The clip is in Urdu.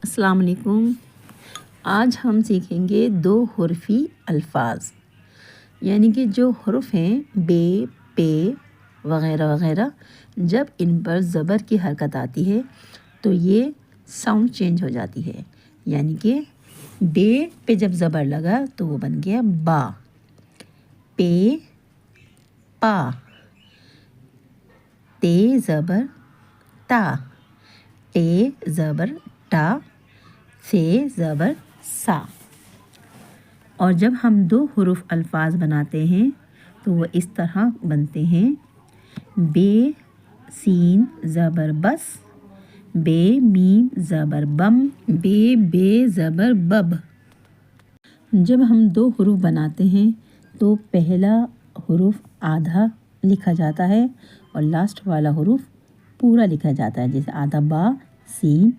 السلام علیکم۔ آج ہم سیکھیں گے 2 حرفی الفاظ، یعنی کہ جو حرف ہیں بے، پے وغیرہ وغیرہ، جب ان پر زبر کی حرکت آتی ہے تو یہ ساؤنڈ چینج ہو جاتی ہے۔ یعنی کہ بے پہ جب زبر لگا تو وہ بن گیا با، پے پا، تے زبر تا، ٹے زبر ٹا، سے زبر سا۔ اور جب ہم 2 حروف الفاظ بناتے ہیں تو وہ اس طرح بنتے ہیں: بے سین زبر بس، بے میم زبر بم، بے زبر بب۔ جب ہم 2 حروف بناتے ہیں تو پہلا حرف آدھا لکھا جاتا ہے اور لاسٹ والا حرف پورا لکھا جاتا ہے، جیسے آدھا با سین